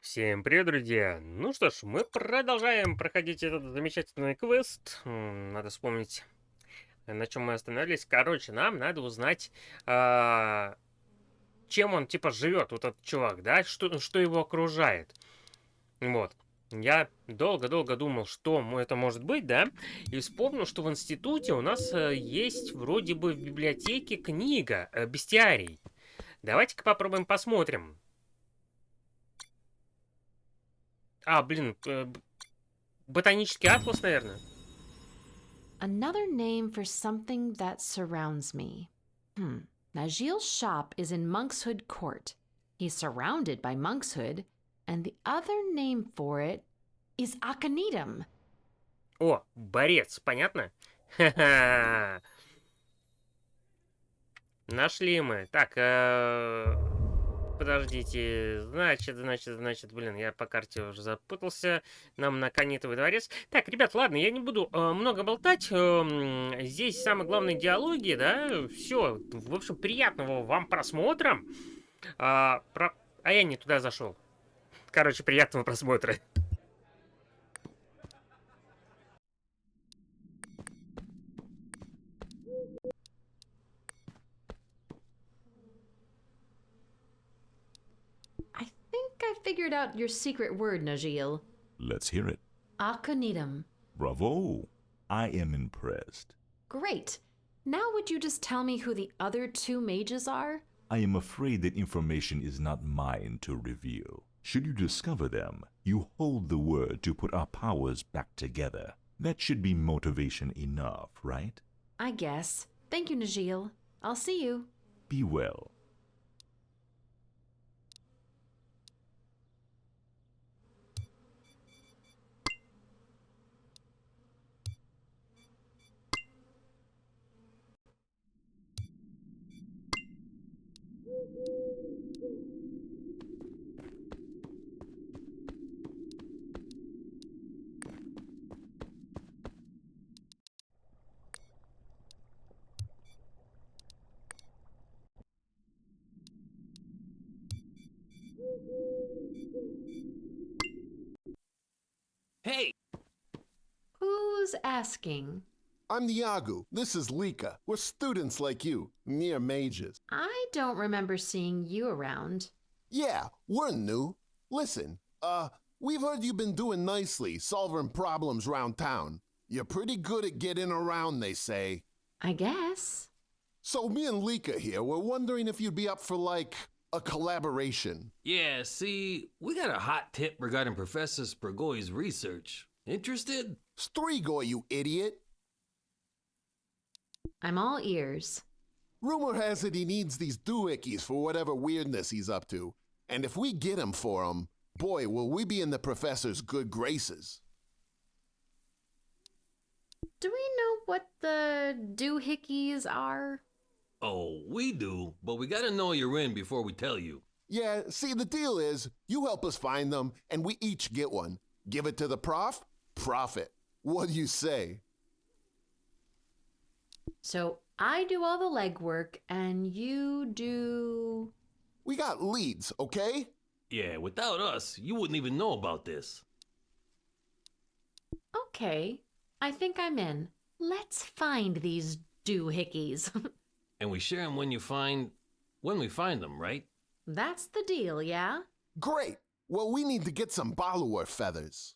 Всем привет, друзья! Ну что ж, мы продолжаем проходить этот замечательный квест. Надо вспомнить, на чем мы остановились. Короче, нам надо узнать, чем он, типа, живет, вот этот чувак, да? Что его окружает. Вот. Я долго-долго думал, что это может быть, да? И вспомнил, что в институте у нас есть вроде бы в библиотеке книга «Бестиарий». Давайте-ка попробуем посмотрим. Блин, ботанический атлас, наверное. Another name for something that surrounds me. Najil's shop is in Monkshood Court. He's surrounded by monkshood, and the other name for it is Aconitum. О, борец, понятно? Ха-ха. Нашли мы. Так, подождите. Значит, блин, я по карте уже запутался. Нам на Канитовый дворец. Так, ребят, ладно, я не буду много болтать. Здесь самые главные диалоги, да? Все. В общем, приятного вам просмотра. А я не туда зашел. Короче, приятного просмотра. I think I figured out your secret word, Najil. Let's hear it. Aconitum. Bravo. I am impressed. Great. Now would you just tell me who the other two mages are? I am afraid that information is not mine to reveal. Should you discover them, you hold the word to put our powers back together. That should be motivation enough, right? I guess. Thank you, Najil. I'll see you. Be well. Hey! Who's asking? I'm Niagu. This is Lika. We're students like you, mere mages. I don't remember seeing you around. Yeah, we're new. Listen, we've heard you've been doing nicely, solving problems round town. You're pretty good at getting around, they say. I guess. So me and Lika here were wondering if you'd be up for, like, a collaboration. Yeah, see, we got a hot tip regarding Professor Spragoy's research. Interested? Strigoi, you idiot! I'm all ears. Rumor has it he needs these doohickeys for whatever weirdness he's up to. And if we get him for him, boy, will we be in the professor's good graces. Do we know what the doohickeys are? Oh, we do, but we gotta know you're in before we tell you. Yeah, see, the deal is, you help us find them, and we each get one. Give it to the prof, profit. What do you say? So I do all the legwork and you do. We got leads, okay? Yeah, without us, you wouldn't even know about this. Okay, I think I'm in. Let's find these doohickeys. And we share them when we find them, right? That's the deal, yeah? Great. Well, we need to get some Balor feathers.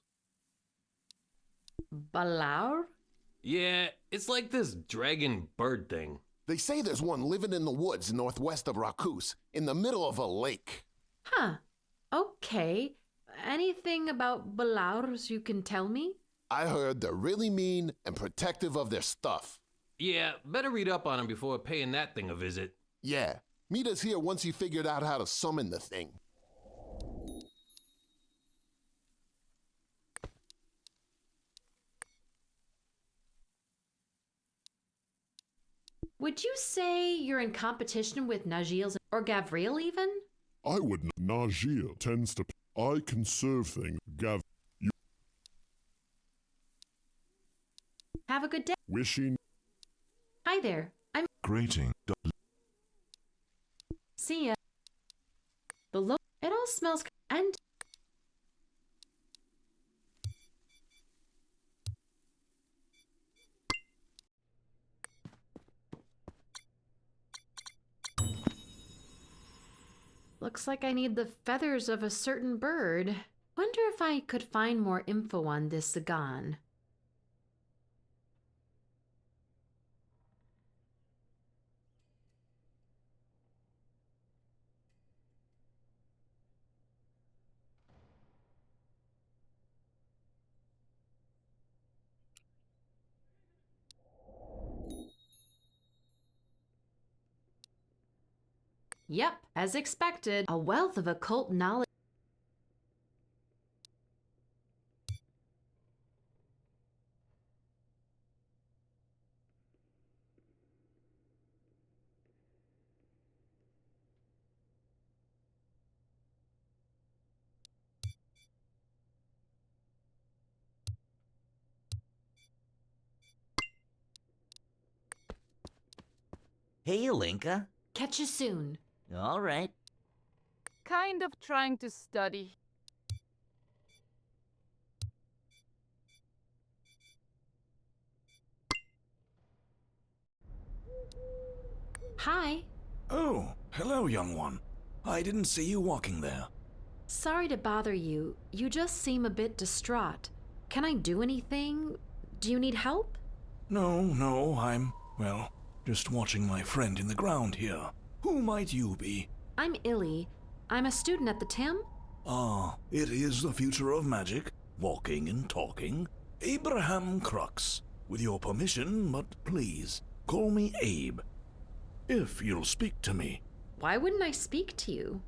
Balaur? Yeah, it's like this dragon bird thing. They say there's one living in the woods northwest of Rakus, in the middle of a lake. Huh. Okay. Anything about Balaurs you can tell me? I heard they're really mean and protective of their stuff. Yeah, better read up on them before paying that thing a visit. Yeah, meet us here once you figured out how to summon the thing. Would you say you're in competition with Najil's or Gavril even? I would. Najir tends to. I conserve things. Gav. You Have a good day. wishing. Hi there. I'm. Grating. See ya. It all smells. And Looks like I need the feathers of a certain bird. Wonder if I could find more info on this Zagan. Yep, as expected, a wealth of occult knowledge. Hey, Linka. Catch you soon. All right. Kind of trying to study. Hi. Oh, hello, young one. I didn't see you walking there. Sorry to bother you. You just seem a bit distraught. Can I do anything? Do you need help? No, well, just watching my friend in the ground here. Who might you be? I'm Illy. I'm a student at the Tim. Ah, it is the future of magic, walking and talking. Abraham Crux. With your permission, but please, call me Abe. If you'll speak to me. Why wouldn't I speak to you?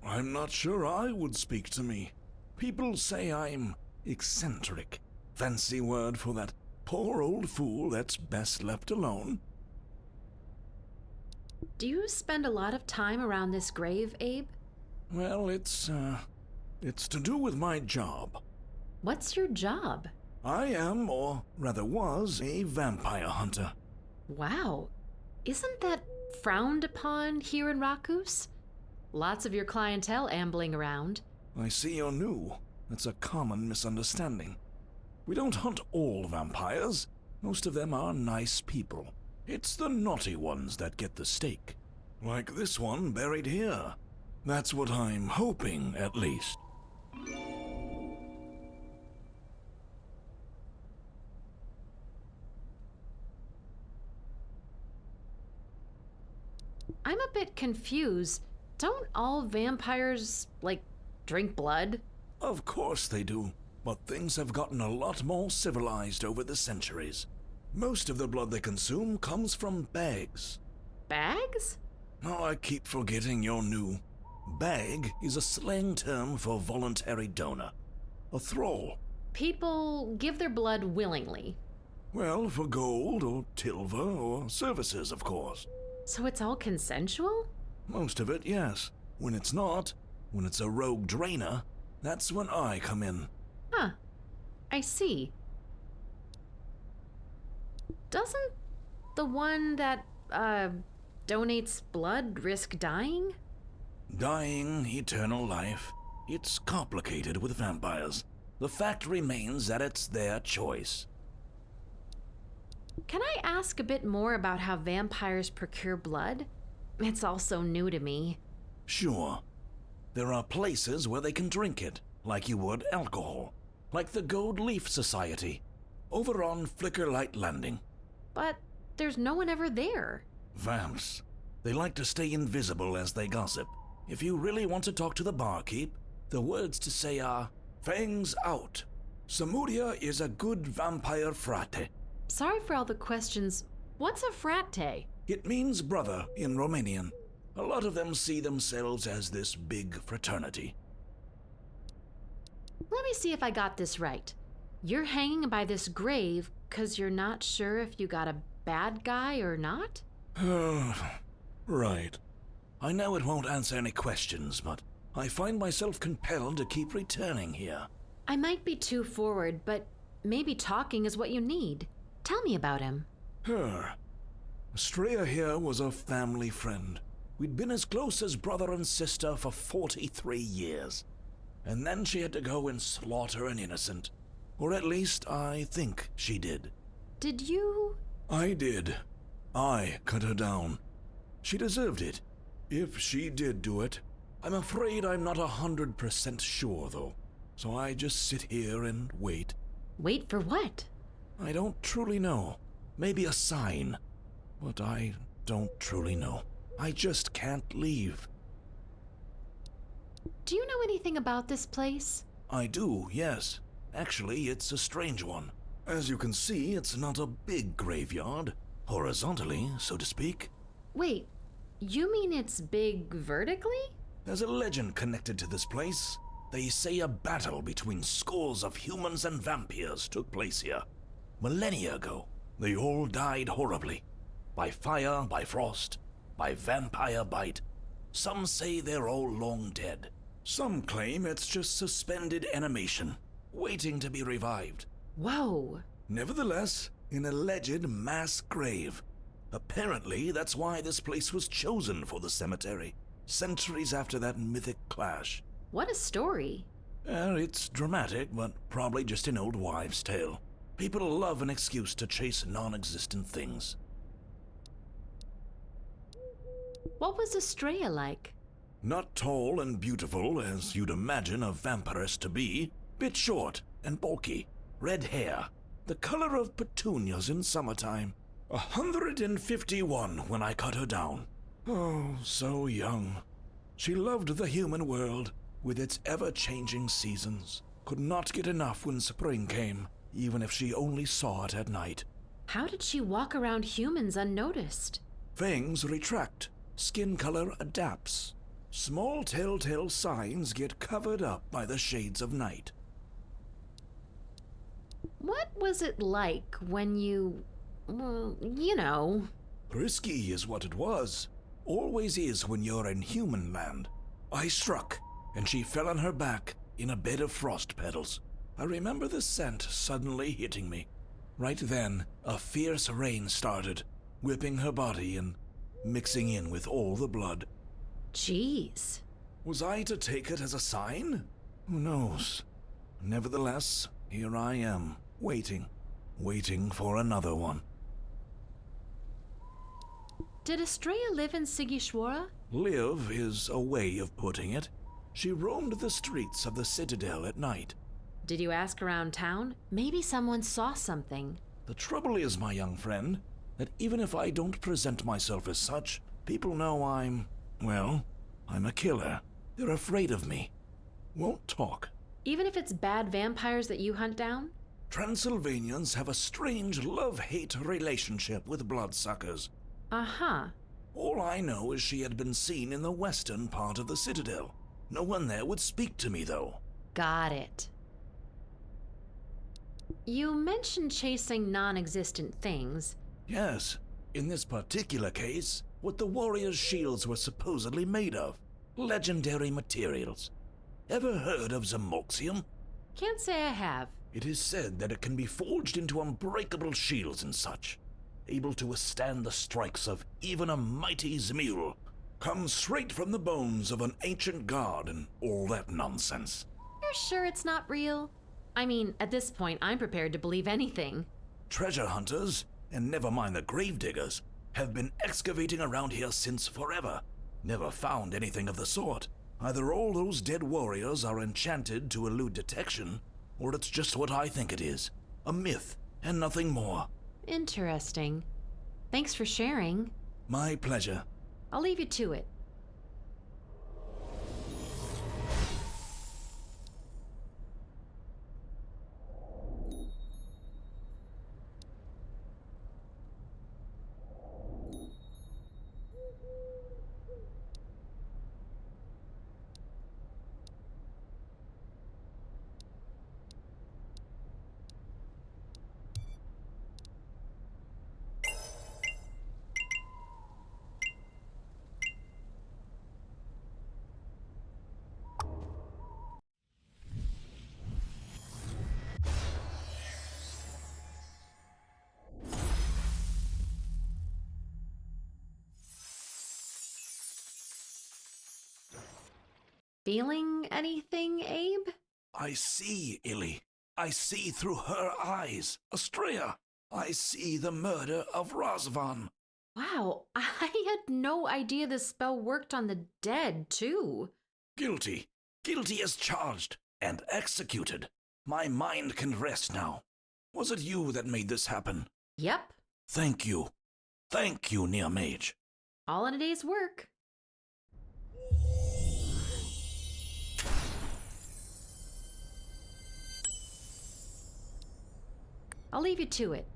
I'm not sure I would speak to me. People say I'm eccentric. Fancy word for that poor old fool that's best left alone. Do you spend a lot of time around this grave, Abe? Well, it's to do with my job. What's your job? I am, or rather was, a vampire hunter. Wow. Isn't that frowned upon here in Rakus? Lots of your clientele ambling around. I see you're new. That's a common misunderstanding. We don't hunt all vampires. Most of them are nice people. It's the naughty ones that get the stake. Like this one buried here. That's what I'm hoping, at least. I'm a bit confused. Don't all vampires, like, drink blood? Of course they do, but things have gotten a lot more civilized over the centuries. Most of the blood they consume comes from bags. Bags? Oh, I keep forgetting you're new. Bag is a slang term for voluntary donor. A thrall. People give their blood willingly. Well, for gold or tilver or services, of course. So it's all consensual? Most of it, yes. When it's not, when it's a rogue drainer, that's when I come in. Huh. I see. Doesn't the one that, donates blood risk dying? Dying, eternal life. It's complicated with vampires. The fact remains that it's their choice. Can I ask a bit more about how vampires procure blood? It's all so new to me. Sure. There are places where they can drink it, like you would alcohol. Like the Gold Leaf Society, over on Flicker Light Landing. But there's no one ever there. Vamps. They like to stay invisible as they gossip. If you really want to talk to the barkeep, the words to say are, "Fangs out. Samudia is a good vampire frate." Sorry for all the questions. What's a frate? It means brother in Romanian. A lot of them see themselves as this big fraternity. Let me see if I got this right. You're hanging by this grave because you're not sure if you got a bad guy or not? Right. I know it won't answer any questions, but I find myself compelled to keep returning here. I might be too forward, but maybe talking is what you need. Tell me about him. Estrella here was a family friend. We'd been as close as brother and sister for 43 years. And then she had to go and slaughter an innocent. Or at least I think she did. Did you? I did. I cut her down. She deserved it. If she did do it, I'm afraid I'm not 100% sure, though. So I just sit here and wait. Wait for what? I don't truly know. Maybe a sign. But I don't truly know. I just can't leave. Do you know anything about this place? I do, yes. Actually, it's a strange one. As you can see, it's not a big graveyard. Horizontally, so to speak. Wait, you mean it's big vertically? There's a legend connected to this place. They say a battle between scores of humans and vampires took place here. Millennia ago, they all died horribly. By fire, by frost, by vampire bite. Some say they're all long dead. Some claim it's just suspended animation, waiting to be revived. Whoa. Nevertheless, an alleged mass grave. Apparently, that's why this place was chosen for the cemetery, centuries after that mythic clash. What a story. It's dramatic, but probably just an old wives' tale. People love an excuse to chase non-existent things. What was Estrella like? Not tall and beautiful as you'd imagine a vampiress to be. Bit short and bulky. Red hair. The color of petunias in summertime. 151 when I cut her down. Oh, so young. She loved the human world, with its ever-changing seasons. Could not get enough when spring came, even if she only saw it at night. How did she walk around humans unnoticed? Fangs retract. Skin color adapts. Small telltale signs get covered up by the shades of night. What was it like when you... well, you know... Risky is what it was. Always is when you're in human land. I struck, and she fell on her back in a bed of frost petals. I remember the scent suddenly hitting me. Right then, a fierce rain started, whipping her body and mixing in with all the blood. Jeez. Was I to take it as a sign? Who knows? Nevertheless, here I am, waiting for another one. Did Estrella live in Sigishwara? Live is a way of putting it. She roamed the streets of the citadel at night. Did you ask around town? Maybe someone saw something. The trouble is, my young friend, that even if I don't present myself as such, people know I'm a killer. They're afraid of me. Won't talk. Even if it's bad vampires that you hunt down? Transylvanians have a strange love-hate relationship with bloodsuckers. Uh-huh. All I know is she had been seen in the western part of the citadel. No one there would speak to me, though. Got it. You mentioned chasing non-existent things. Yes, in this particular case, what the warriors' shields were supposedly made of. Legendary materials. Ever heard of Zamolxium? Can't say I have. It is said that it can be forged into unbreakable shields and such, able to withstand the strikes of even a mighty Zmiul. Comes straight from the bones of an ancient god and all that nonsense. You're sure it's not real? I mean, at this point, I'm prepared to believe anything. Treasure hunters, and never mind the gravediggers, have been excavating around here since forever. Never found anything of the sort. Either all those dead warriors are enchanted to elude detection, or it's just what I think it is. A myth, and nothing more. Interesting. Thanks for sharing. My pleasure. I'll leave you to it. Feeling anything, Abe? I see, Illy. I see through her eyes, Estrella. I see the murder of Razvan. Wow, I had no idea this spell worked on the dead, too. Guilty. Guilty as charged and executed. My mind can rest now. Was it you that made this happen? Yep, Thank you. Thank you, Near Mage. all in a day's work. I'll leave you to it.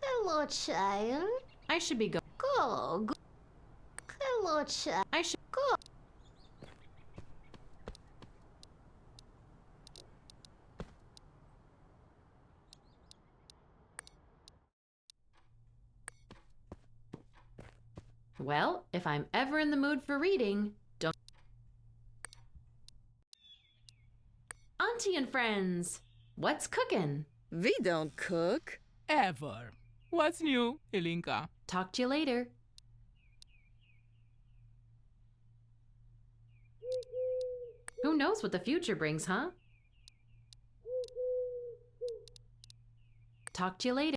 Hello, child. I should be going. Go. Hello, child. I should Go. Well, if I'm ever in the mood for reading, don't. Auntie and friends, what's cooking? We don't cook. Ever. What's new, Ilinka? Talk to you later. Who knows what the future brings, huh? Talk to you later.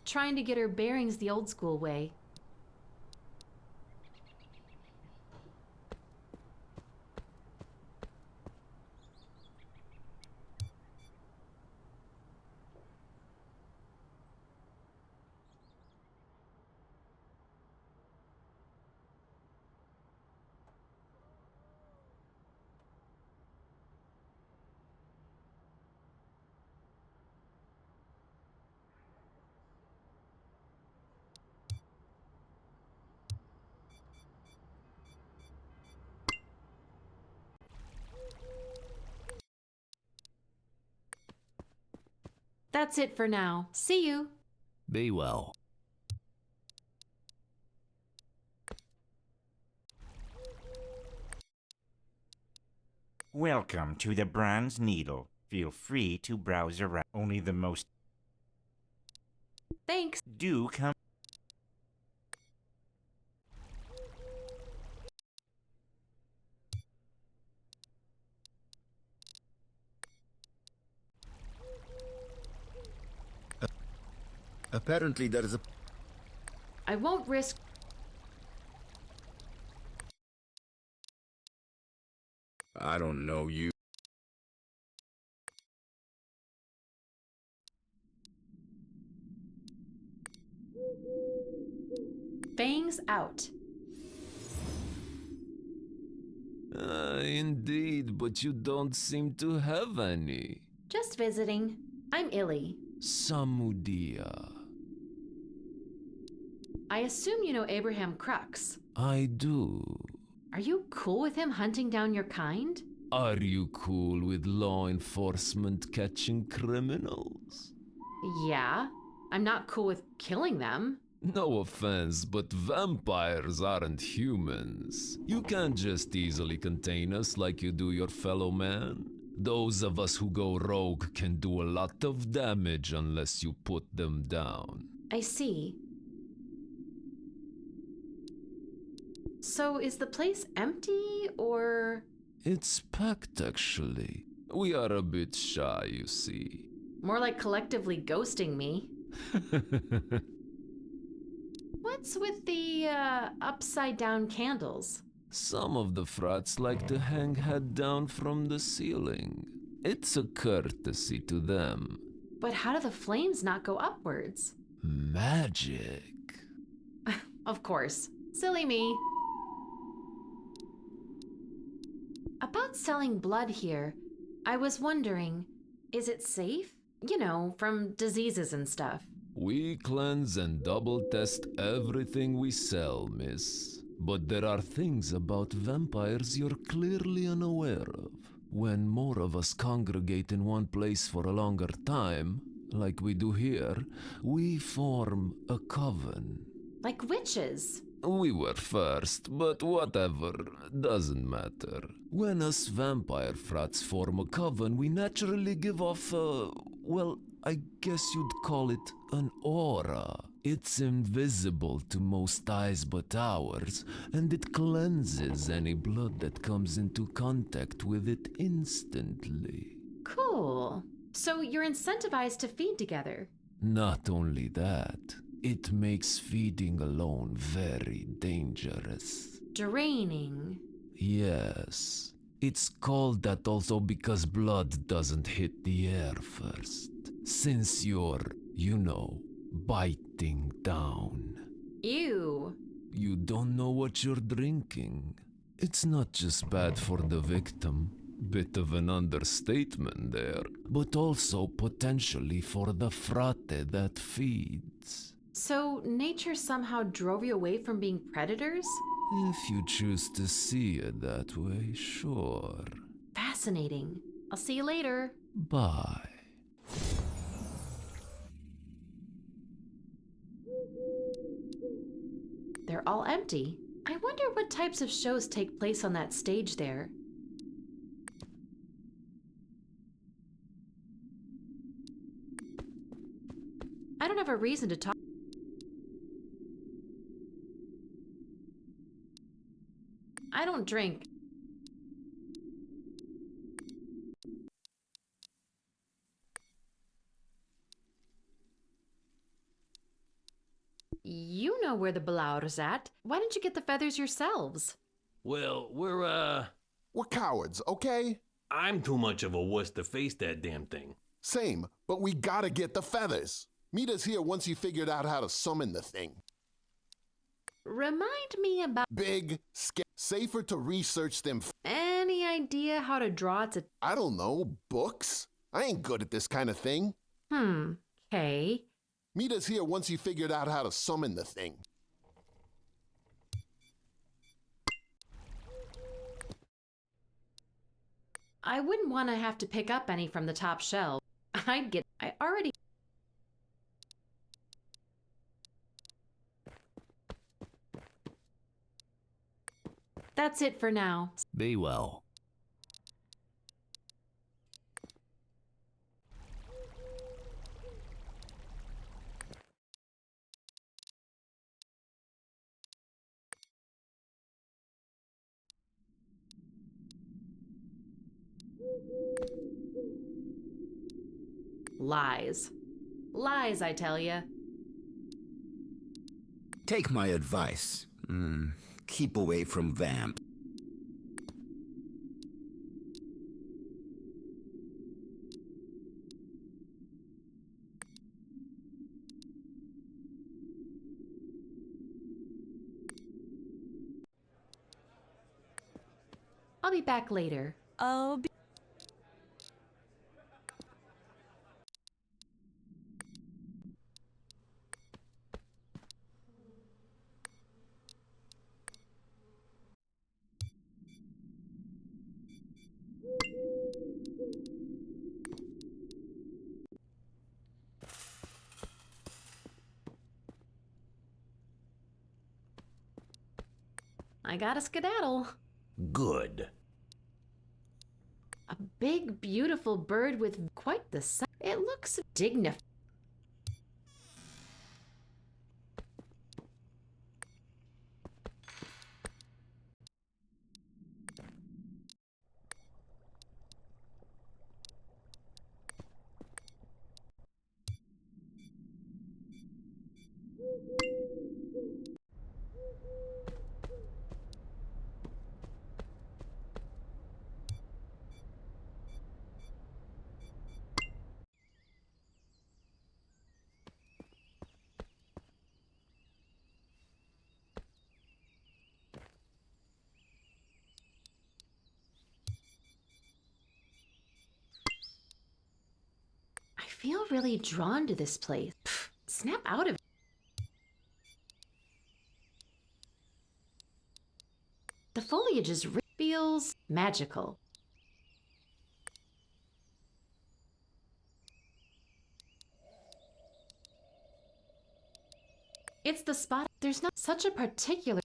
Trying to get her bearings the old school way. That's it for now. See you. Be well. Welcome to the Bronze Needle. Feel free to browse around. Only the most Thanks. do come. Apparently there is a... I won't risk. I don't know you. Fangs out. Indeed, but you don't seem to have any. Just visiting. I'm Illy. Samudia. I assume you know Abraham Crux. I do. Are you cool with him hunting down your kind? Are you cool with law enforcement catching criminals? Yeah. I'm not cool with killing them. No offense, but vampires aren't humans. You can't just easily contain us like you do your fellow man. Those of us who go rogue can do a lot of damage unless you put them down. I see. So is the place empty, or...? It's packed, actually. We are a bit shy, you see. More like collectively ghosting me. What's with the, upside-down candles? Some of the frats like to hang head down from the ceiling. It's a courtesy to them. But how do the flames not go upwards? Magic. Of course. Silly me. About selling blood here, I was wondering, is it safe? You know, from diseases and stuff. We cleanse and double test everything we sell, miss. But there are things about vampires you're clearly unaware of. When more of us congregate in one place for a longer time, like we do here, we form a coven. Like witches. We were first, but whatever, doesn't matter. When us vampire frats form a coven, we naturally give off I guess you'd call it an aura. It's invisible to most eyes but ours, and it cleanses any blood that comes into contact with it instantly. Cool. So you're incentivized to feed together. Not only that, it makes feeding alone very dangerous. Draining. Yes. It's called that also because blood doesn't hit the air first. Since you're, biting down. Ew. You don't know what you're drinking. It's not just bad for the victim, bit of an understatement there, but also potentially for the frate that feeds. So nature somehow drove you away from being predators? If you choose to see it that way, sure. Fascinating. I'll see you later. Bye. They're all empty. I wonder what types of shows take place on that stage there. I don't have a reason to talk. I don't drink. You know where the Balaur's at. Why didn't you get the feathers yourselves? Well, we're cowards, okay? I'm too much of a wuss to face that damn thing. Same, but we gotta get the feathers. Meet us here once you figured out how to summon the thing. Remind me about... Big, safer to research them. Any idea how to draw it? I don't know, books? I ain't good at this kind of thing. Okay. Meet us here once you figured out how to summon the thing. I wouldn't want to have to pick up any from the top shelf. I already... That's it for now. Be well. Lies. Lies, I tell ya. Take my advice. Keep away from vamps. I'll be back later. I gotta skedaddle. Good. A big, beautiful bird with quite the size. It looks dignified. I feel really drawn to this place. Snap out of it. The foliage feels magical. It's the spot. There's not such a particular...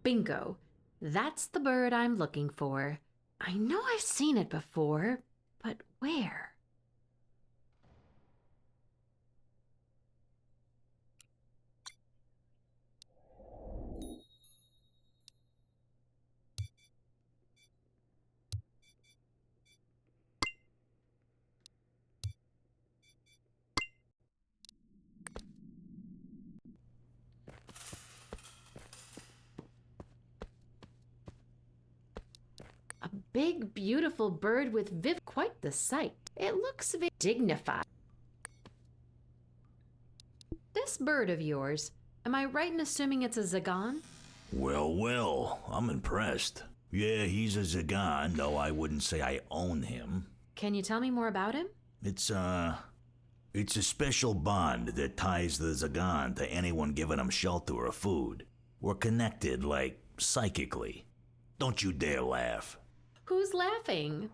Bingo. That's the bird I'm looking for. I know I've seen it before, but where? A big, beautiful bird with quite the sight. It looks very dignified. This bird of yours, am I right in assuming it's a Zagan? Well, well, I'm impressed. Yeah, he's a Zagan, though I wouldn't say I own him. Can you tell me more about him? It's a special bond that ties the Zagan to anyone giving him shelter or food. We're connected, like, psychically. Don't you dare laugh. Who's laughing?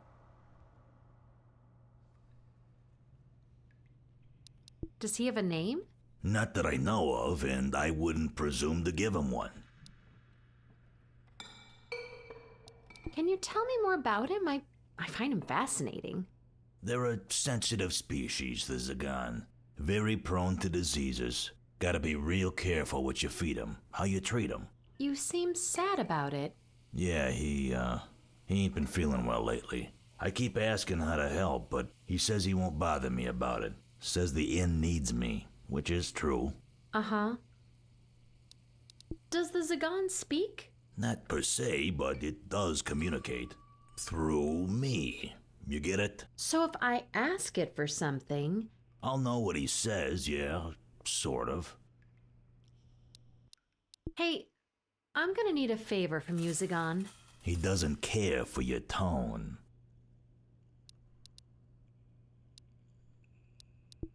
Does he have a name? Not that I know of, and I wouldn't presume to give him one. Can you tell me more about him? I find him fascinating. They're a sensitive species, the Zagan. Very prone to diseases. Gotta be real careful what you feed him, how you treat him. You seem sad about it. Yeah, he ain't been feeling well lately. I keep asking how to help, but he says he won't bother me about it. Says the inn needs me, which is true. Uh-huh. Does the Zagan speak? Not per se, but it does communicate. Through me. You get it? So if I ask it for something... I'll know what he says, yeah, sort of. Hey, I'm gonna need a favor from you, Zagan. He doesn't care for your tone.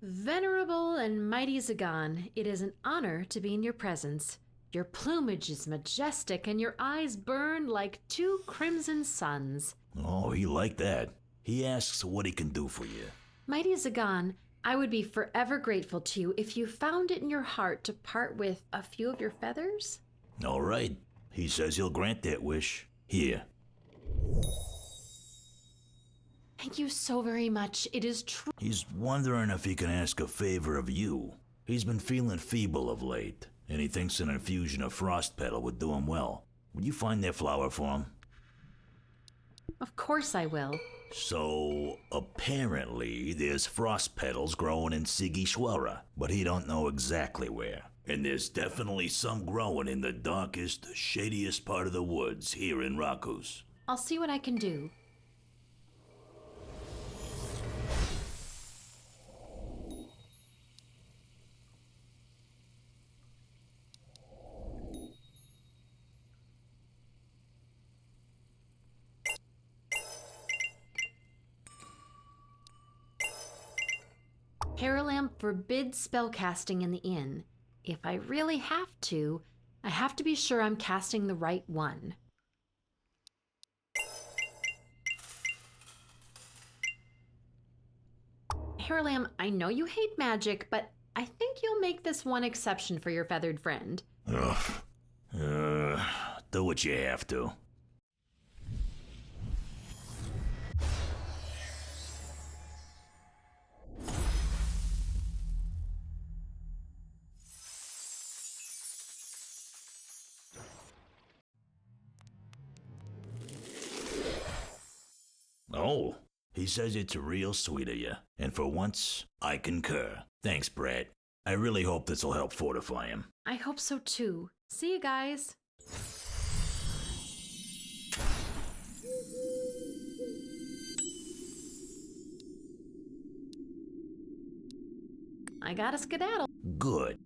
Venerable and mighty Zagan, it is an honor to be in your presence. Your plumage is majestic and your eyes burn like two crimson suns. Oh, he liked that. He asks what he can do for you. Mighty Zagan, I would be forever grateful to you if you found it in your heart to part with a few of your feathers. All right. He says he'll grant that wish. Here. Thank you so very much. It is true. He's wondering if he can ask a favor of you. He's been feeling feeble of late, and he thinks an infusion of frost petal would do him well. Would you find that flower for him? Of course I will. So, apparently, there's frost petals growing in Sigishwara, but he don't know exactly where. And there's definitely some growing in the darkest, shadiest part of the woods here in Rakus. I'll see what I can do. Paralamp forbids spellcasting in the inn. If I really have to, I have to be sure I'm casting the right one. Paralamp, I know you hate magic, but I think you'll make this one exception for your feathered friend. Do what you have to. Oh, he says it's real sweet of you, and for once, I concur. Thanks, Brad. I really hope this'll help fortify him. I hope so too. See you guys. I gotta skedaddle. Good.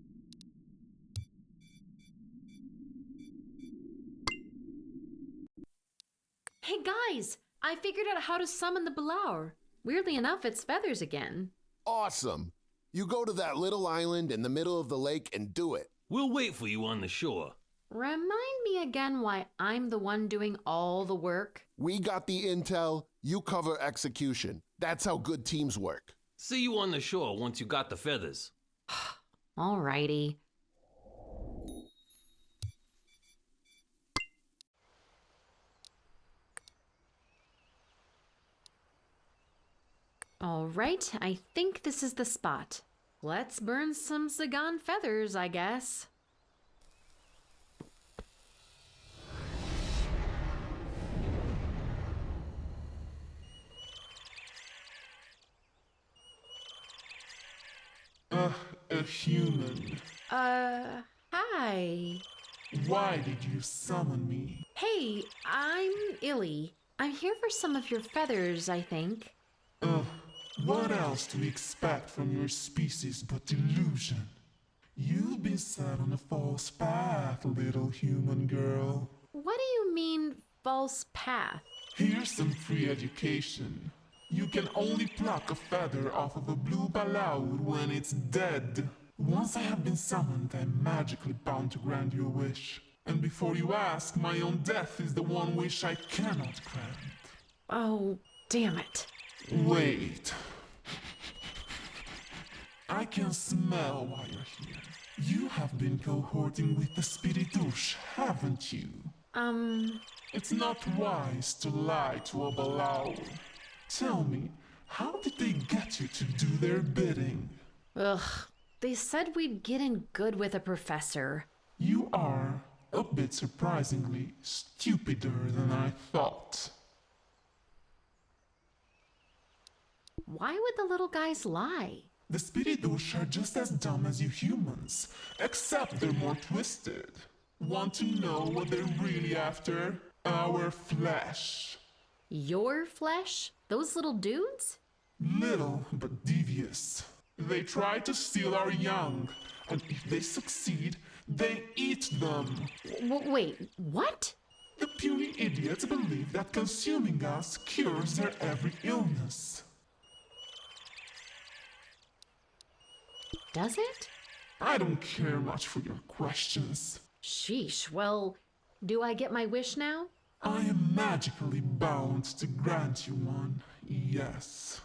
Hey guys, I figured out how to summon the Balaur. Weirdly enough, it's feathers again. Awesome. You go to that little island in the middle of the lake and do it. We'll wait for you on the shore. Remind me again why I'm the one doing all the work. We got the intel, you cover execution. That's how good teams work. See you on the shore once you got the feathers. Alrighty. All right, I think this is the spot. Let's burn some Zagan feathers, I guess. A human. Hi. Why did you summon me? Hey, I'm Illy. I'm here for some of your feathers, I think. What else do we expect from your species but delusion? You've been set on a false path, little human girl. What do you mean, false path? Here's some free education. You can only pluck a feather off of a blue balaud when it's dead. Once I have been summoned, I'm magically bound to grant you a wish. And before you ask, my own death is the one wish I cannot grant. Oh, damn it. Wait. I can smell why you're here. You have been cohorting with the Spiridush, haven't you? It's not wise to lie to a Balau. Tell me, how did they get you to do their bidding? Ugh, they said we'd get in good with a professor. You are, a bit surprisingly, stupider than I thought. Why would the little guys lie? The Spiridush are just as dumb as you humans, except they're more twisted. Want to know what they're really after? Our flesh. Your flesh? Those little dudes? Little, but devious. They try to steal our young, and if they succeed, they eat them. Wait, what? The puny idiots believe that consuming us cures their every illness. Does it? I don't care much for your questions. Sheesh, well, do I get my wish now? I am magically bound to grant you one, yes.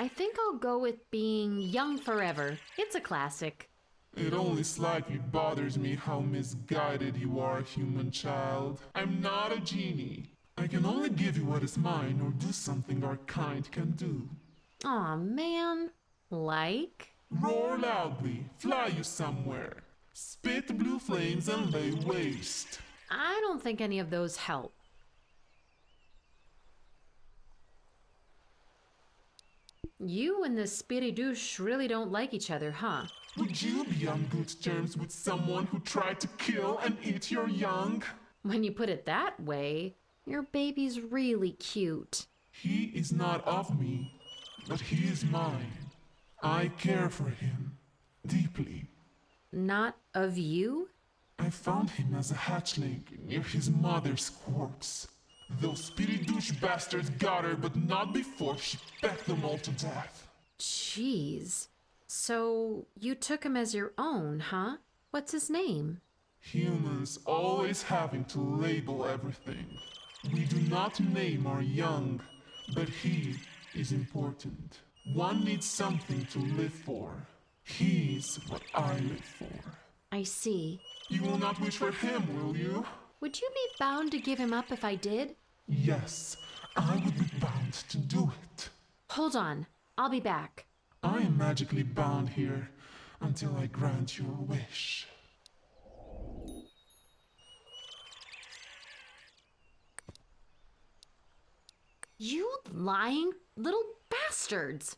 I think I'll go with being young forever. It's a classic. It only slightly bothers me how misguided you are, human child. I'm not a genie. I can only give you what is mine or do something our kind can do. Aw, man. Like? Roar loudly, fly you somewhere. Spit blue flames and lay waste. I don't think any of those help. You and the Spiridush really don't like each other, huh? Would you be on good terms with someone who tried to kill and eat your young? When you put it that way, your baby's really cute. He is not of me, but he is mine. I care for him deeply. Not of you? I found him as a hatchling near his mother's corpse. Those Spiridush bastards got her, but not before she pecked them all to death. Jeez. So, you took him as your own, huh? What's his name? Humans always having to label everything. We do not name our young, but he is important. One needs something to live for. He's what I live for. I see. You will not wish for him, will you? Would you be bound to give him up if I did? Yes, I would be bound to do it. Hold on, I'll be back. I am magically bound here until I grant you a wish. You lying little bastards!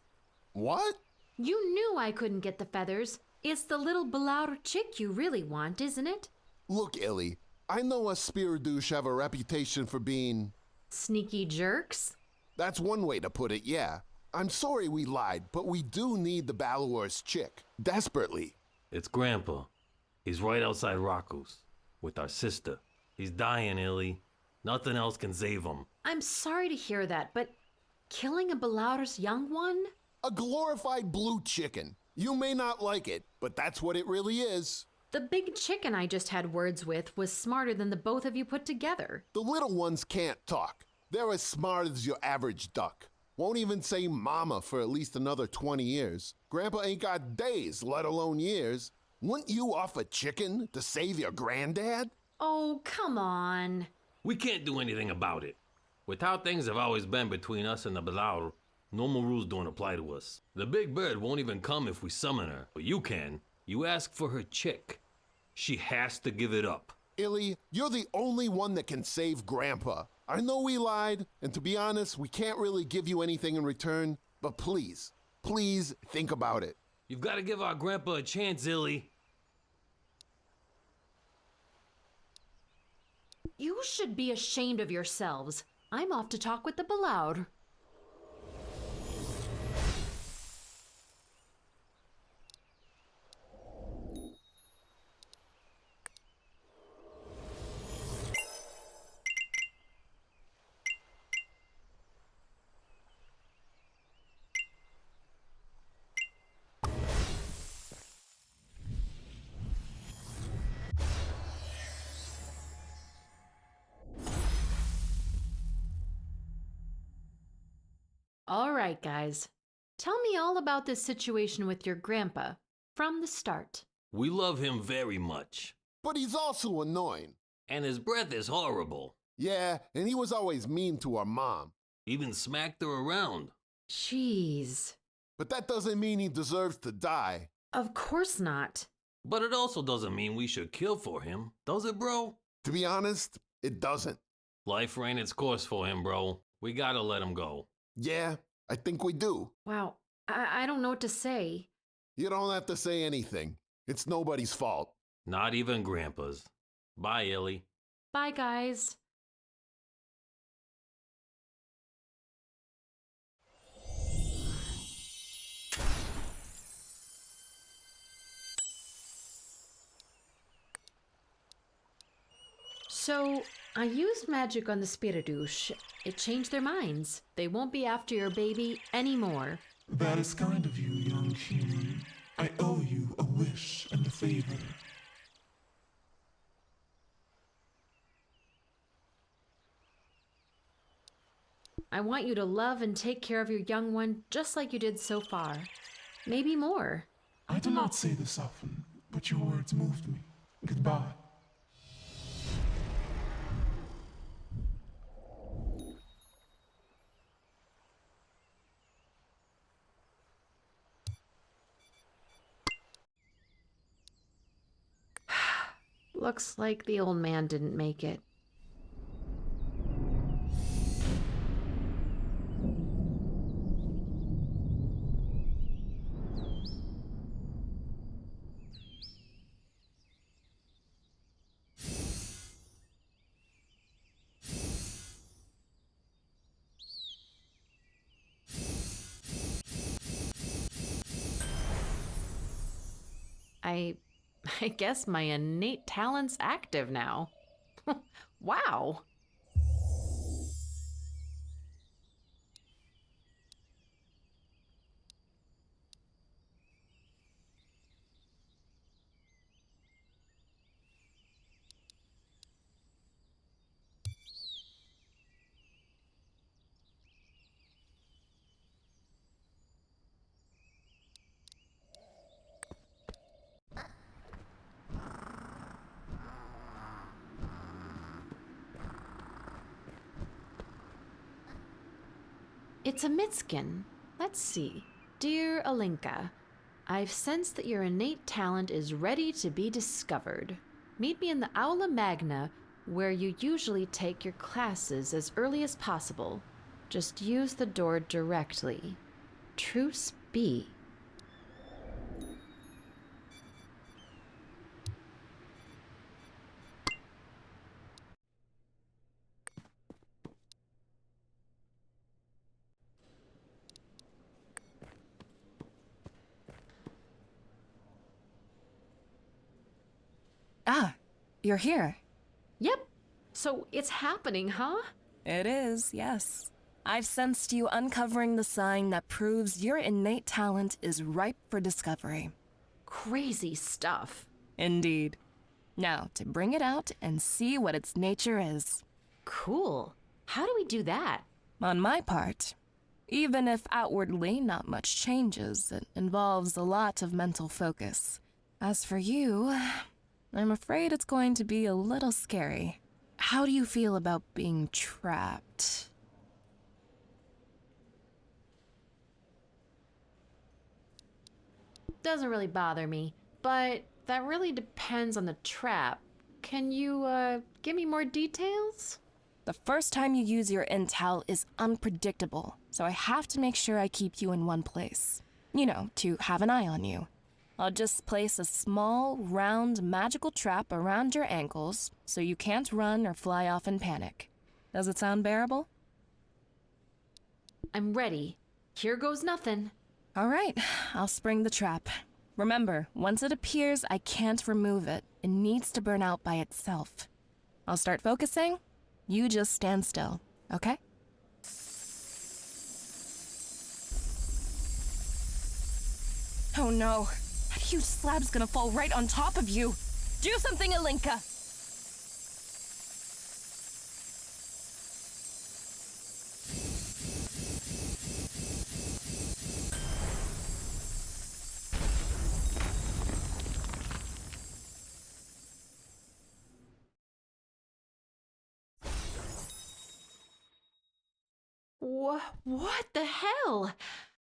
What? You knew I couldn't get the feathers. It's the little Balaur chick you really want, isn't it? Look, Illy, I know us Spiridush have a reputation for being... Sneaky jerks? That's one way to put it, yeah. I'm sorry we lied, but we do need the Balaur's chick. Desperately. It's Grandpa. He's right outside Rocco's with our sister. He's dying, Illy. Nothing else can save him. I'm sorry to hear that, but killing a Balaur's young one? A glorified blue chicken. You may not like it, but that's what it really is. The big chicken I just had words with was smarter than the both of you put together. The little ones can't talk. They're as smart as your average duck. Won't even say mama for at least another 20 years. Grandpa ain't got days, let alone years. Wouldn't you offer chicken to save your granddad? Oh, come on. We can't do anything about it. With how things have always been between us and the Balaur, normal rules don't apply to us. The big bird won't even come if we summon her, but you can. You ask for her chick. She has to give it up. Illy, you're the only one that can save Grandpa. I know we lied, and to be honest, we can't really give you anything in return, but please, please think about it. You've got to give our grandpa a chance, Illy. You should be ashamed of yourselves. I'm off to talk with the Balaur. All right, guys. Tell me all about this situation with your grandpa from the start. We love him very much. But he's also annoying. And his breath is horrible. Yeah, and he was always mean to our mom. Even smacked her around. Jeez. But that doesn't mean he deserves to die. Of course not. But it also doesn't mean we should kill for him, does it, bro? To be honest, it doesn't. Life ran its course for him, bro. We gotta let him go. Yeah, I think we do. Wow, I don't know what to say. You don't have to say anything. It's nobody's fault. Not even Grandpa's. Bye, Illy. Bye, guys. So, I used magic on the Spiridouche. It changed their minds. They won't be after your baby anymore. That is kind of you, young human. I owe you a wish and a favor. I want you to love and take care of your young one just like you did so far. Maybe more. I do not say this often, but your words moved me. Goodbye. Looks like the old man didn't make it. I guess my innate talent's active now. Wow. It's a Mitskin. Let's see. Dear Alinka, I've sensed that your innate talent is ready to be discovered. Meet me in the Aula Magna, where you usually take your classes as early as possible. Just use the door directly. Truce be. Ah, you're here. Yep. So it's happening, huh? It is, yes. I've sensed you uncovering the sign that proves your innate talent is ripe for discovery. Crazy stuff. Indeed. Now, to bring it out and see what its nature is. Cool. How do we do that? On my part, even if outwardly not much changes, it involves a lot of mental focus. As for you, I'm afraid it's going to be a little scary. How do you feel about being trapped? Doesn't really bother me, but that really depends on the trap. Can you, give me more details? The first time you use your intel is unpredictable, so I have to make sure I keep you in one place. You know, to have an eye on you. I'll just place a small, round, magical trap around your ankles so you can't run or fly off in panic. Does it sound bearable? I'm ready. Here goes nothing. All right, I'll spring the trap. Remember, once it appears, I can't remove it. It needs to burn out by itself. I'll start focusing. You just stand still, okay? Oh no, that huge slab's gonna fall right on top of you. Do something, Alinka! What the hell?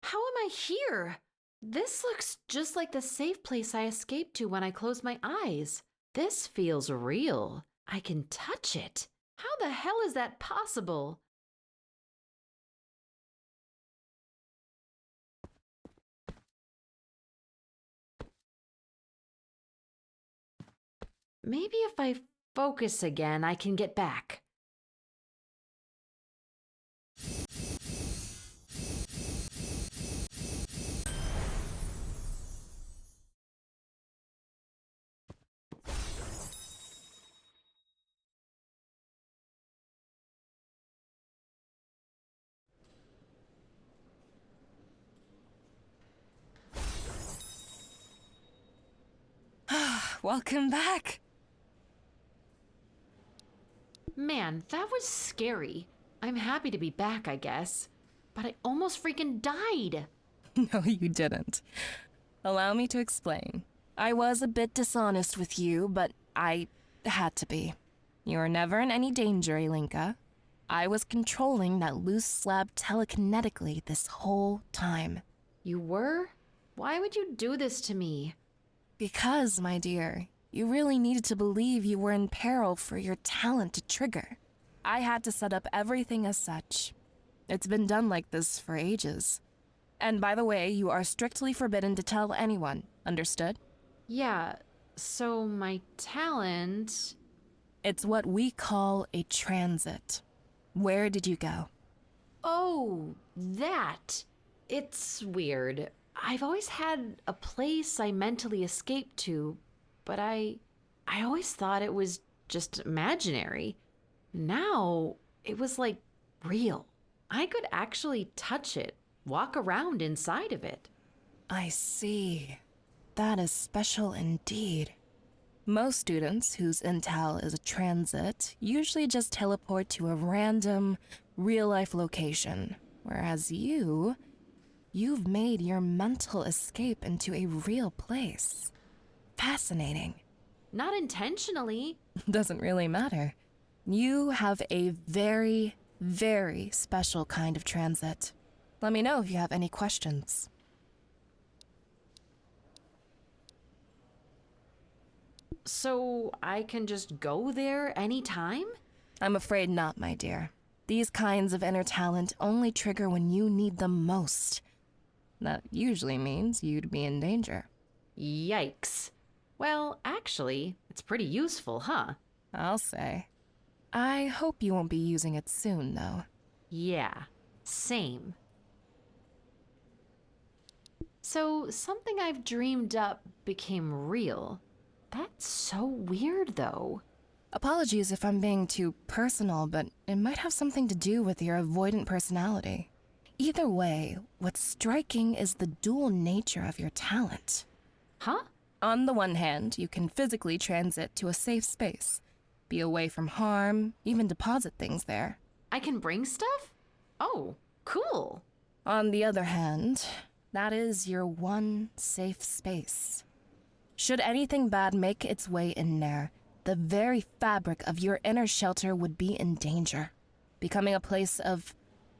How am I here? This looks just like the safe place I escaped to when I closed my eyes. This feels real. I can touch it. How the hell is that possible? Maybe if I focus again, I can get back. Welcome back. Man, that was scary. I'm happy to be back, I guess. But I almost freaking died. No, you didn't. Allow me to explain. I was a bit dishonest with you, but I had to be. You were never in any danger, Alinka. I was controlling that loose slab telekinetically this whole time. You were? Why would you do this to me? Because, my dear, you really needed to believe you were in peril for your talent to trigger. I had to set up everything as such. It's been done like this for ages. And by the way, you are strictly forbidden to tell anyone, understood? Yeah, so my talent... It's what we call a transit. Where did you go? Oh, that. It's weird. I've always had a place I mentally escaped to, but I always thought it was just imaginary. Now, it was like real. I could actually touch it, walk around inside of it. I see. That is special indeed. Most students whose intel is a transit usually just teleport to a random, real-life location, whereas you've made your mental escape into a real place. Fascinating. Not intentionally. Doesn't really matter. You have a very, very special kind of transit. Let me know if you have any questions. So I can just go there anytime? I'm afraid not, my dear. These kinds of inner talent only trigger when you need them most. That usually means you'd be in danger. Yikes. Well, actually, it's pretty useful, huh? I'll say. I hope you won't be using it soon, though. Yeah, same. So, something I've dreamed up became real. That's so weird, though. Apologies if I'm being too personal, but it might have something to do with your avoidant personality. Either way, what's striking is the dual nature of your talent. Huh? On the one hand, you can physically transit to a safe space, be away from harm, even deposit things there. I can bring stuff? Oh, cool. On the other hand, that is your one safe space. Should anything bad make its way in there, the very fabric of your inner shelter would be in danger, becoming a place of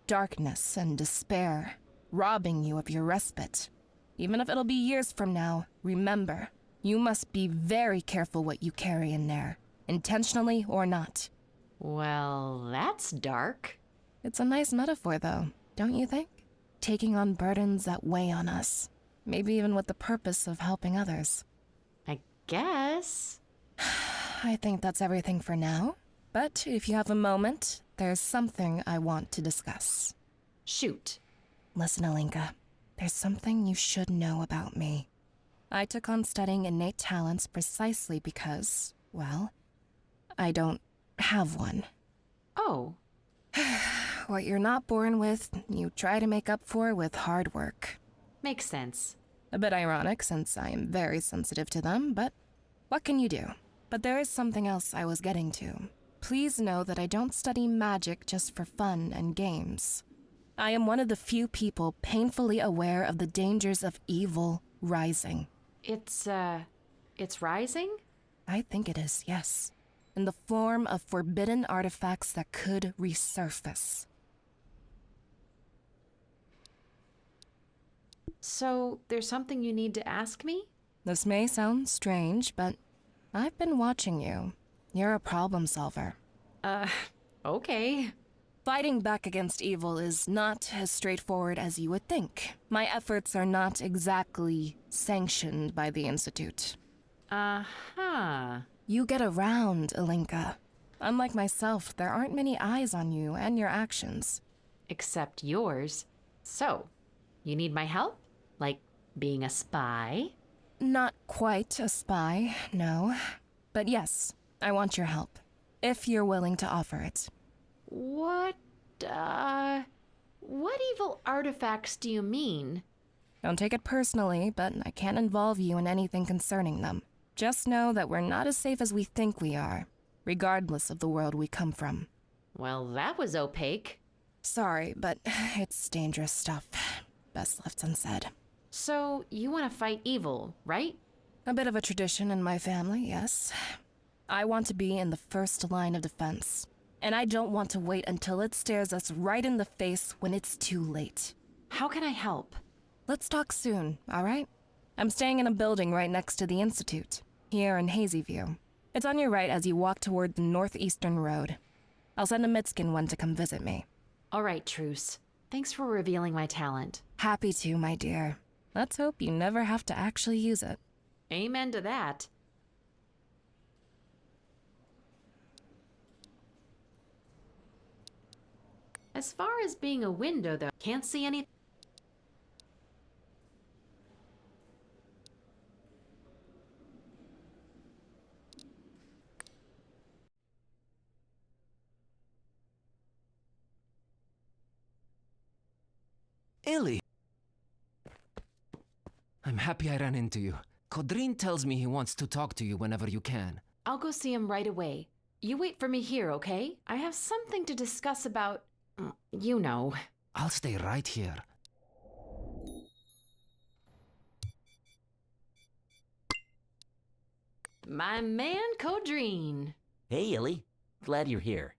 darkness and despair, robbing you of your respite. Even if it'll be years from now, remember, you must be very careful what you carry in there, intentionally or not. Well, that's dark. It's a nice metaphor, though, don't you think? Taking on burdens that weigh on us, maybe even with the purpose of helping others. I guess. I think that's everything for now. But if you have a moment, there's something I want to discuss. Shoot. Listen, Alinka, there's something you should know about me. I took on studying innate talents precisely because, well, I don't have one. Oh. What you're not born with, you try to make up for with hard work. Makes sense. A bit ironic since I am very sensitive to them, but what can you do? But there is something else I was getting to. Please know that I don't study magic just for fun and games. I am one of the few people painfully aware of the dangers of evil rising. It's rising? I think it is, yes. In the form of forbidden artifacts that could resurface. So, there's something you need to ask me? This may sound strange, but I've been watching you. You're a problem solver. Okay. Fighting back against evil is not as straightforward as you would think. My efforts are not exactly sanctioned by the Institute. Uh-huh. You get around, Alinka. Unlike myself, there aren't many eyes on you and your actions. Except yours. So, you need my help? Like being a spy? Not quite a spy, no. But yes, I want your help. If you're willing to offer it. What evil artifacts do you mean? Don't take it personally, but I can't involve you in anything concerning them. Just know that we're not as safe as we think we are, regardless of the world we come from. Well, that was opaque. Sorry, but it's dangerous stuff. Best left unsaid. So, you want to fight evil, right? A bit of a tradition in my family, yes. I want to be in the first line of defense. And I don't want to wait until it stares us right in the face when it's too late. How can I help? Let's talk soon, all right? I'm staying in a building right next to the Institute, here in Hazyview. It's on your right as you walk toward the northeastern road. I'll send a midskin one to come visit me. All right, Truce. Thanks for revealing my talent. Happy to, my dear. Let's hope you never have to actually use it. Amen to that. As far as being a window, though, can't see anything. Ellie! I'm happy I ran into you. Kodrin tells me he wants to talk to you whenever you can. I'll go see him right away. You wait for me here, okay? I have something to discuss about... you know. I'll stay right here. My man, Kodrin. Hey, Illy. Glad you're here.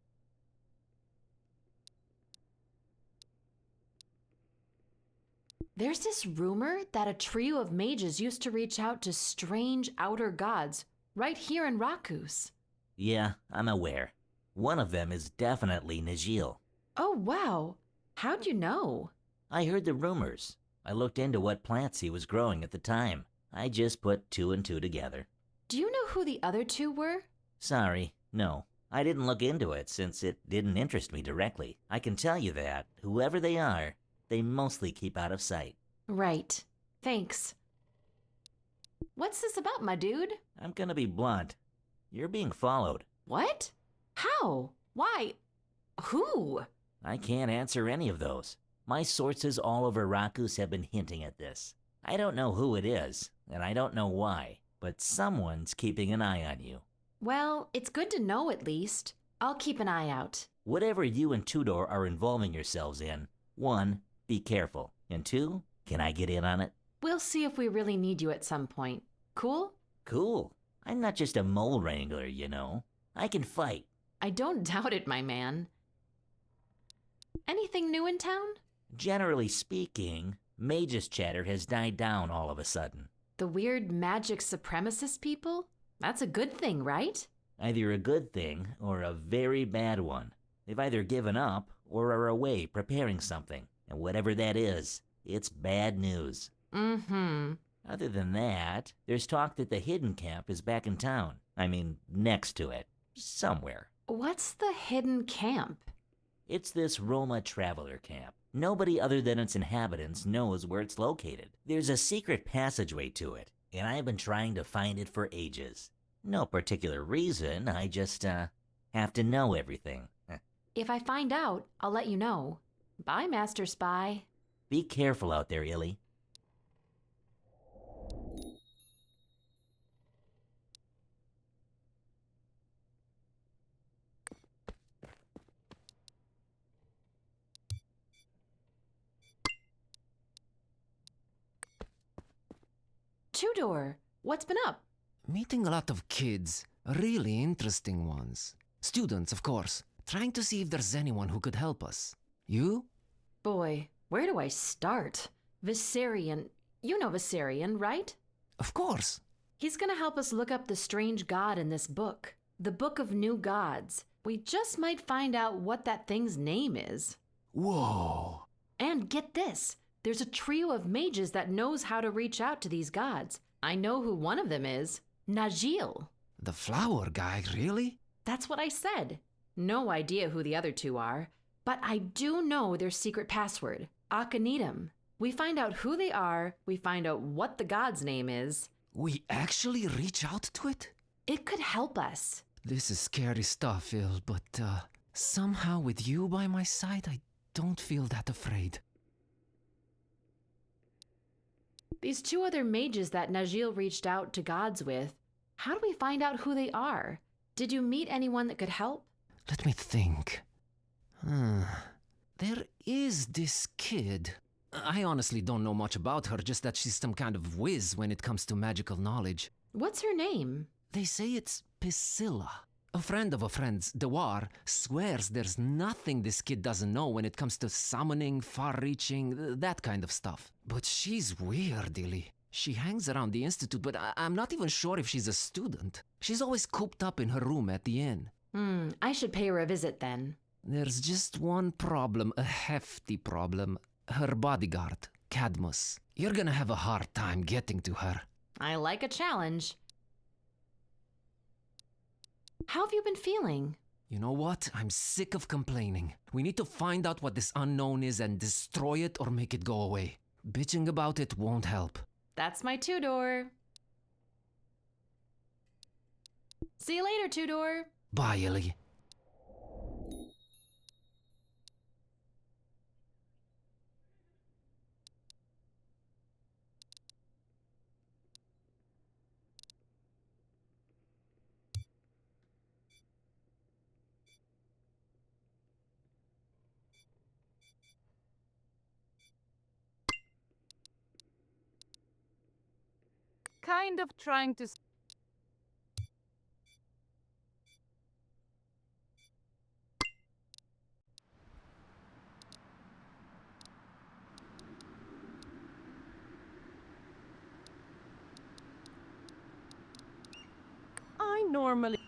There's this rumor that a trio of mages used to reach out to strange outer gods right here in Rakus. Yeah, I'm aware. One of them is definitely Najil. Oh, wow. How'd you know? I heard the rumors. I looked into what plants he was growing at the time. I just put two and two together. Do you know who the other two were? Sorry, no. I didn't look into it since it didn't interest me directly. I can tell you that, whoever they are, they mostly keep out of sight. Right. Thanks. What's this about, my dude? I'm gonna be blunt. You're being followed. What? How? Why? Who? I can't answer any of those. My sources all over Rakus have been hinting at this. I don't know who it is, and I don't know why, but someone's keeping an eye on you. Well, it's good to know at least. I'll keep an eye out. Whatever you and Tudor are involving yourselves in, 1, be careful, and 2, can I get in on it? We'll see if we really need you at some point. Cool? Cool. I'm not just a mole wrangler, you know. I can fight. I don't doubt it, my man. Anything new in town? Generally speaking, Mage's chatter has died down all of a sudden. The weird magic supremacist people? That's a good thing, right? Either a good thing or a very bad one. They've either given up or are away preparing something. And whatever that is, it's bad news. Mm-hmm. Other than that, there's talk that the hidden camp is back in town. I mean, next to it. Somewhere. What's the hidden camp? It's this Roma traveler camp. Nobody other than its inhabitants knows where it's located. There's a secret passageway to it, and I've been trying to find it for ages. No particular reason, I just, have to know everything. If I find out, I'll let you know. Bye, Master Spy. Be careful out there, Illy. Tudor, what's been up? Meeting a lot of kids, really interesting ones. Students, of course, trying to see if there's anyone who could help us. You? Boy, where do I start? Viserion. You know Viserion, right? Of course. He's gonna help us look up the strange god in this book. The Book of New Gods. We just might find out what that thing's name is. Whoa. And get this. There's a trio of mages that knows how to reach out to these gods. I know who one of them is. Najil. The flower guy, really? That's what I said. No idea who the other two are, but I do know their secret password, Akhenaten. We find out who they are, we find out what the god's name is. We actually reach out to it? It could help us. This is scary stuff, Il, but somehow with you by my side, I don't feel that afraid. These two other mages that Najil reached out to gods with, how do we find out who they are? Did you meet anyone that could help? Let me think. There is this kid. I honestly don't know much about her, just that she's some kind of whiz when it comes to magical knowledge. What's her name? They say it's Priscilla. A friend of a friend's, Dewar, swears there's nothing this kid doesn't know when it comes to summoning, far-reaching, that kind of stuff. But she's weird, Illy. She hangs around the institute, but I'm not even sure if she's a student. She's always cooped up in her room at the inn. I should pay her a visit then. There's just one problem, a hefty problem. Her bodyguard, Cadmus. You're gonna have a hard time getting to her. I like a challenge. How have you been feeling? You know what? I'm sick of complaining. We need to find out what this unknown is and destroy it or make it go away. Bitching about it won't help. That's my Tudor. See you later, Tudor. Bye, Illy. Kind of trying to... I normally...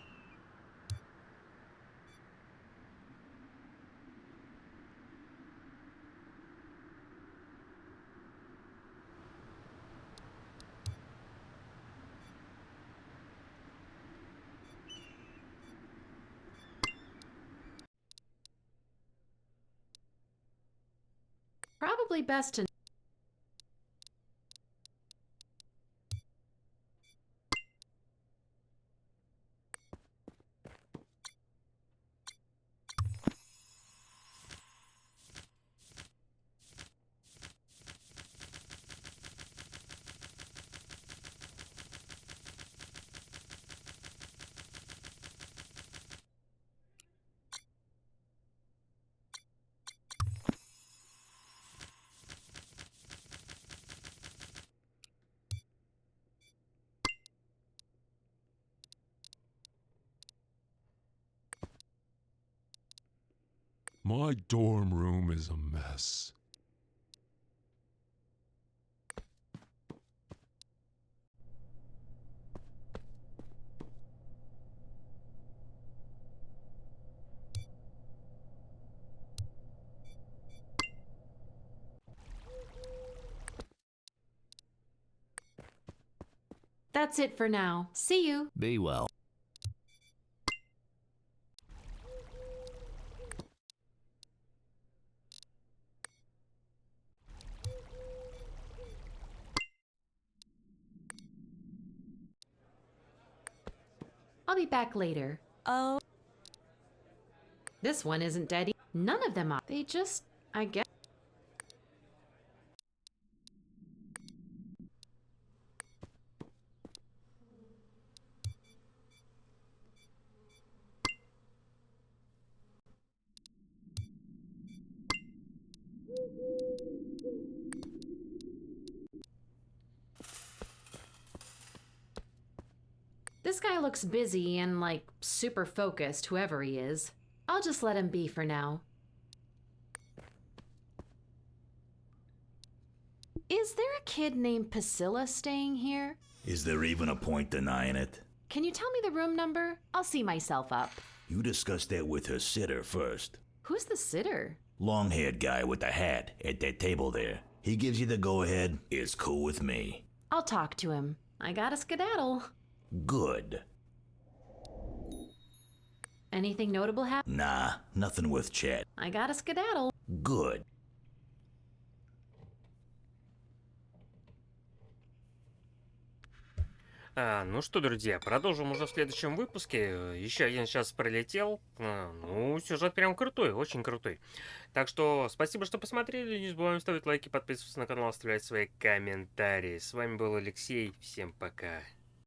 Probably best to... My dorm room is a mess. That's it for now. See you. Be well. I'll be back later. Oh. This one isn't dead. None of them are. They just, I guess. This guy looks busy and, like, super focused, whoever he is. I'll just let him be for now. Is there a kid named Priscilla staying here? Is there even a point denying it? Can you tell me the room number? I'll see myself up. You discuss that with her sitter first. Who's the sitter? Long-haired guy with the hat at that table there. He gives you the go-ahead. It's cool with me. I'll talk to him. I gotta skedaddle. Good. Anything notable happen? Nah, nothing worth chat. I gotta skedaddle. Good. Ну что, друзья, продолжим уже в следующем выпуске. Еще один час пролетел. Ну, сюжет прям крутой, очень крутой. Так что спасибо, что посмотрели. Не забываем ставить лайки, подписываться на канал, оставлять свои комментарии. С вами был Алексей. Всем пока.